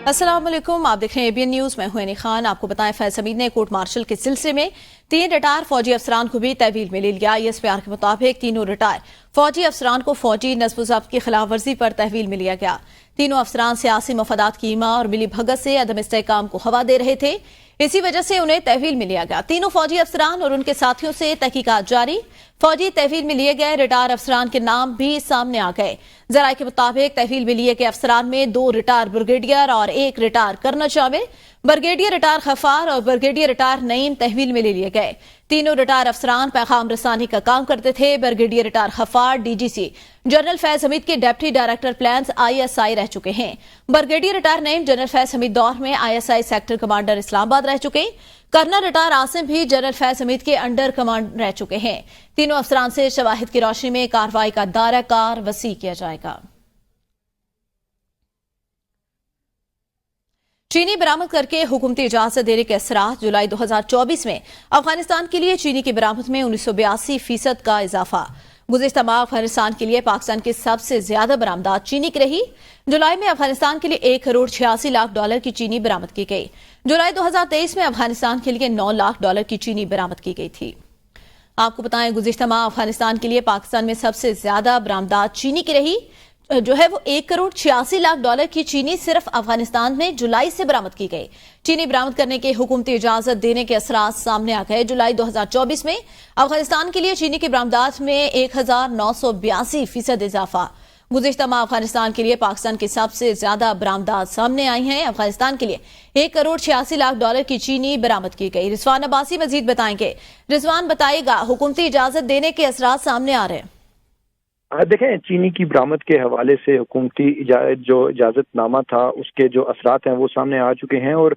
अस्सलाम वालेकुम, आप देख रहे हैं एबीएन न्यूज। मैं हूं एनी खान। आपको बताएं, फैज हमीद ने कोर्ट मार्शल के सिलसिले में 3 रिटायर फौजी अफसरान को भी तहवील में ले लिया। आईएसपीआर के मुताबिक तीनों रिटायर फौजी अफसरान को फौजी नस्ब व ज़ब्त की खिलाफ वर्जी पर तहवील में लिया गया। तीनों अफसरान सियासी मफादात की ईमा और मिली भगत से अदम इस्तेहकाम को हवा दे रहे थे, इसी वजह से उन्हें तहवील में लिया गया। तीनों फौजी अफसरान और उनके साथियों से तहकीकात जारी। फौजी तहवील में लिए गए रिटायर अफसरान के नाम भी सामने आ गए। जराये के मुताबिक तहवील में लिए गए अफसरान में 2 रिटायर ब्रिगेडियर और 1 रिटायर कर्नल शामिल। ब्रिगेडियर रिटायर खफार और ब्रिगेडियर रिटायर नईम तहवील में ले लिए गए। तीनों रिटायर अफसरान पैगाम रसानी का काम करते थे। Brigadier retired Ghaffar DGC general Faiz Hameed के डेप्टी डायरेक्टर प्लान्स आईएसआई रह चुके हैं। Brigadier retired Naeem general Faiz Hameed दौर में आईएसआई सेक्टर कमांडर इस्लामाबाद रह चुके। कर्नल रिटायर आसिम भी जनरल फैज हमीद के अंडर कमांड रह चुके हैं। तीनों अफसरान से शवाहिद की रोशनी में कार्रवाई का दायरा कार वसी किया जाएगा। चीनी बरामद करके हुकूमती इजाजत देने के असरात। जुलाई 2024 में अफगानिस्तान के लिए चीनी की बरामद में 1982% का इजाफा। गुज़िश्ता माह अफगानिस्तान के लिए पाकिस्तान की सबसे ज्यादा बरामदात चीनी की रही। जुलाई में अफगानिस्तान के लिए $1,86,00,000 की चीनी बरामद की गई। जुलाई 2023 में अफगानिस्तान के लिए $9,00,000 की चीनी बरामद की गई थी। आपको बताएं, गुज़िश्ता माह अफगानिस्तान के लिए पाकिस्तान में सबसे ज्यादा बरामदात चीनी की रही, जो है वो $1,86,00,000 की चीनी सिर्फ अफगानिस्तान में जुलाई से बरामद की गई। चीनी बरामद करने के हुकूमती इजाजत देने के असरात सामने आ गए। जुलाई 2024 में अफगानिस्तान के लिए चीनी की बरामदात में 1982% इजाफा। गुज़िश्ता माह अफगानिस्तान के लिए पाकिस्तान की सबसे ज्यादा बरामदात सामने आई हैं। अफगानिस्तान के लिए $1,86,00,000 की चीनी बरामद की गई। रिजवान अब्बासी मजीद बताएंगे। रिजवान बताएगा, हुकूमती इजाजत देने के असरात सामने आ रहे हैं। देखें, चीनी की बरामद के हवाले से हुकूमती जो इजाजतनामा था उसके जो असरात हैं वो सामने आ चुके हैं। और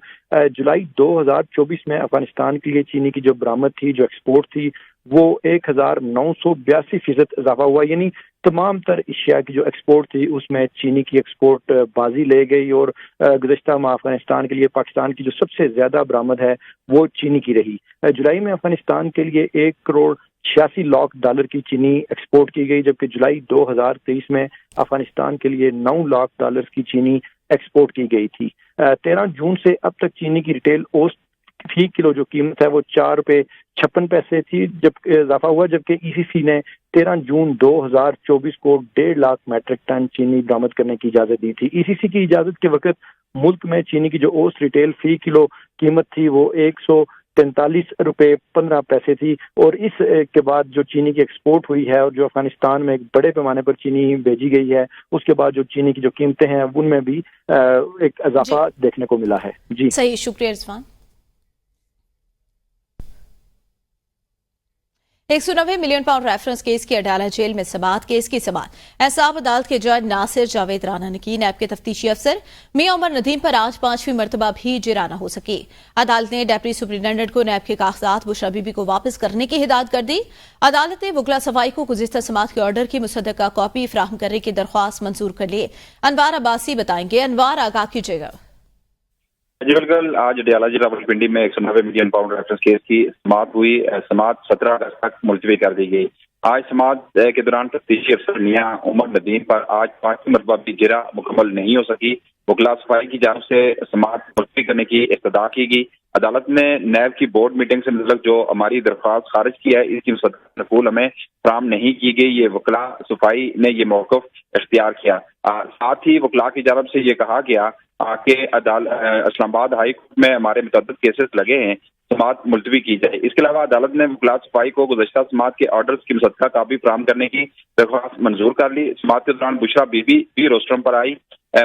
जुलाई 2024 में अफगानिस्तान के लिए चीनी की जो बरामद थी, जो एक्सपोर्ट थी, वो 1982% इजाफा हुआ। यानी तमाम तर अशिया की जो एक्सपोर्ट थी उसमें चीनी की एक्सपोर्ट बाजी ले गई। और गुज़िश्ता माह अफगानिस्तान के लिए पाकिस्तान की जो सबसे ज्यादा बरामद है वो चीनी की रही। जुलाई में अफगानिस्तान के लिए $1,86,00,000 की चीनी एक्सपोर्ट की गई, जबकि जुलाई 2023 में अफगानिस्तान के लिए $9,00,000 की चीनी एक्सपोर्ट की गई थी। 13 जून से अब तक चीनी की रिटेल औसत फी किलो जो कीमत है वो ₹4.56 थी, जब इजाफा हुआ, जबकि ईसीसी ने 13 जून 2024 को 1.5 लाख मैट्रिक टन चीनी बरामद करने की इजाजत दी थी। ईसीसी की इजाजत के वक्त मुल्क में चीनी की जो औसत रिटेल फी किलो कीमत थी वो $143.15 थी। और इस के बाद जो चीनी की एक्सपोर्ट हुई है और जो अफगानिस्तान में एक बड़े पैमाने पर चीनी भेजी गई है, उसके बाद जो चीनी की जो कीमतें हैं उनमें भी एक इजाफा देखने को मिला है। जी सही, शुक्रिया Rizwan. 190 million pound reference case की अडाला जेल में समाअत। केस की समाअत एहसाब अदालत के जज नासिर जावेद राना ने की। नैब के तफ्तीशी अफसर मियां उमर नदीम पर आज 5वीं मरतबा भी जिराना हो सकी। अदालत ने डेप्टी सुप्रिंटेंडेंट को नैब के कागजात बुशरा बीबी को वापस करने की हिदायत कर दी। अदालत ने वकला सफाई को गुज़िश्ता समाअत के ऑर्डर की मुसद्दका कॉपी फराहम करने की दरख्वास्त मंजूर कर ली। अनवार अब्बासी बताएंगे। अनवार, आगाह कीजिएगा। जी बिल्कुल, आज डयाला जिला रावलपिंडी में 190 मिलियन पाउंड रेफरेंस केस की समाअत हुई। समाअत 17 अगस्त तक मुलतवी कर दी गई। आज समाअत के दौरान तफ्तीशी अफसर मियां उमर नदीम पर आज 5वीं मरतबा भी जिरा मुकम्मल नहीं हो सकी। वकला सफाई की जानिब से समाअत मुलतवी करने की इस्तदा की गई। अदालत ने नैब की बोर्ड मीटिंग से मतलब जो हमारी दरख्वास्त खारिज की है, इसकी नकूल हमें फराहम नहीं की गई। ये वकला सफाई ने ये मौक़िफ़ इख्तियार किया। साथ ही वकला की जानिब से ये कहा गया कि इस्लामाबाद हाई कोर्ट में हमारे मुतअद्दिद केसेस लगे हैं, समाअत मुलतवी की जाए। इसके अलावा अदालत ने वकला सफाई को गुज़श्ता समाअत के ऑर्डर्स की मुसद्दका कापी फराहम करने की दरख्वास्त मंजूर कर ली। समाअत के दौरान बुशरा बीबी भी रोस्टरम पर आई।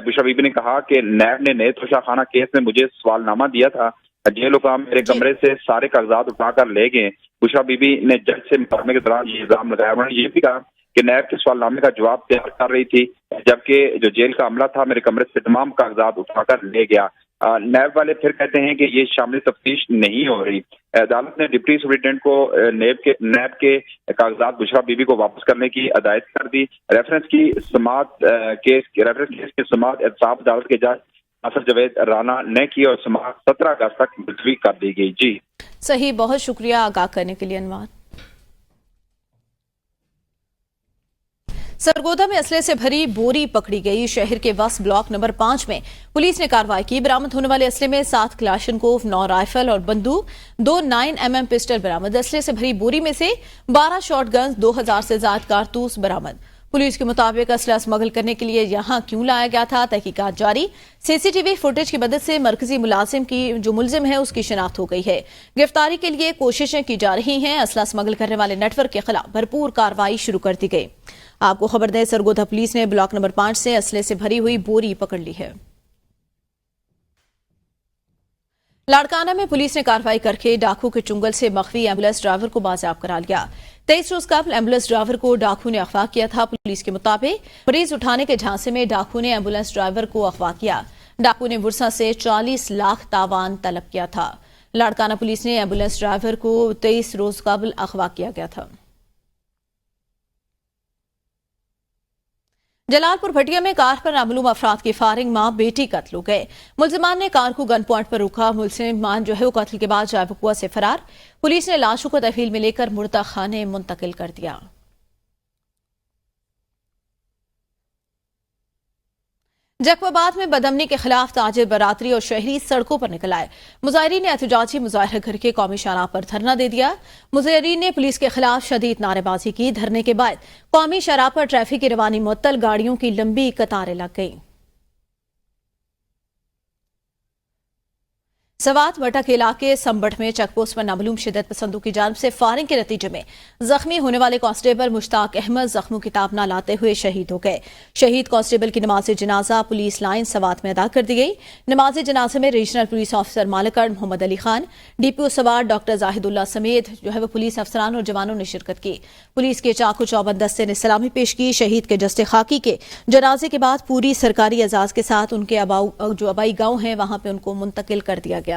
बुशरा बीबी ने कहा कि नैब ने नए तोशा खाना केस में मुझे सवालनामा दिया था, जेल हुकाम मेरे कमरे से सारे कागजात उठाकर ले गए। बुशरा बीबी ने जज से मुकाबले के दौरान ये इल्जाम लगाया। उन्होंने ये भी कहा कि नैब के सवालनामे का जवाब तैयार कर रही थी, जबकि जो जेल का अमला था मेरे कमरे से तमाम कागजात उठाकर ले गया। नैब वाले फिर कहते हैं कि ये शामिल तफ्तीश नहीं हो रही। अदालत ने डिप्टी सुप्रिंटेंडेंट को नैब के कागजात बुशरा बीबी को वापस करने की हदायत कर दी। रेफरेंस केस की समाअत एहसाब अदालत के जज नासिर जावेद राना ने की और समाअत 17 अगस्त तक मुलतवी कर दी गई। जी सही, बहुत शुक्रिया आगाह करने के लिए अनवार। सरगोधा में असले से भरी बोरी पकड़ी गई। शहर के वस्त ब्लॉक नंबर 5 में पुलिस ने कार्रवाई की। बरामद होने वाले असले में 7 क्लाशनकोव, 9 राइफल और बंदूक, 2 9mm पिस्टल बरामद। असले से भरी बोरी में से 12 शॉटगन्स, 2000 से ज्यादा कारतूस बरामद। पुलिस के मुताबिक असला स्मगल करने के लिए यहां क्यों लाया गया था, तहकीकात जारी। सीसीटीवी फुटेज की मदद से मरकजी मुलाजिम की जो मुलजिम है उसकी शिनाख्त हो गई है। गिरफ्तारी के लिए कोशिशें की जा रही हैं। असला स्मगल करने वाले नेटवर्क के खिलाफ भरपूर कार्रवाई शुरू कर दी गई। आपको खबर दें, सरगोधा पुलिस ने ब्लॉक नंबर 5 से असले से भरी हुई बोरी पकड़ ली है। लाड़काना में पुलिस ने कार्रवाई करके डाकू के चुंगल से मखफी एम्बुलेंस ड्राइवर को बाजियाब करा लिया। 23 रोज कबल एम्बुलेंस ड्राइवर को डाकू ने अगवा किया था। पुलिस के मुताबिक मरीज उठाने के झांसे में डाकू ने एम्बुलेंस ड्राइवर को अगवा किया। डाकू ने बुरसा से 40 लाख तावान तलब किया था। लाड़काना पुलिस ने एम्बुलेंस ड्राइवर को 23 रोज कबल अगवा किया गया था। जलालपुर भटिया में कार पर नामालूम अफराद की फायरिंग, मां बेटी कत्ल हो गए। मुलजिमान ने कार को गन पॉइंट पर रोका। मुलजिमान जो है वो कत्ल के बाद जायबकुआ से फरार। पुलिस ने लाशों को तहवील में लेकर मुर्दा खाने मुंतकिल कर दिया। जकवाबाद में बदअमनी के खिलाफ ताजिर, बरादरी और शहरी सड़कों पर निकल आए। मुजाहिरीन ने एहतजाजी मुजाहिरा घर के कौमी शाहराह पर धरना दे दिया। मुजाहिरीन ने पुलिस के खिलाफ शदीद नारेबाजी की। धरने के बाद कौमी शाहराह पर ट्रैफिक की रवानी मुअत्तल, गाड़ियों की लंबी कतारें लग गईं। सवात वटा के इलाके संबड़ में चेकपोस्ट पर नामालूम शिद्दत पसंदों की जानिब से फायरिंग के नतीजे में जख्मी होने वाले कांस्टेबल मुश्ताक अहमद जख्मों की ताब न लाते हुए शहीद हो गए। शहीद कांस्टेबल की नमाज जनाजा पुलिस लाइन सवात में अदा कर दी गई। नमाज जनाजे में रीजनल पुलिस ऑफिसर मालिकड़ मोहम्मद अली खान, डीपीओ सवार डॉक्टर जाहिदुल्ला समेत जो है वो पुलिस अफसरान और जवानों ने शिरकत की। पुलिस के चाकू चौबंद दस्ते ने सलामी पेश की। शहीद के जस्ते खाकी के जनाजे के बाद पूरी सरकारी एजाज के साथ उनके जो आबाई गांव है वहां पर उनको मुंतकिल कर दिया गया।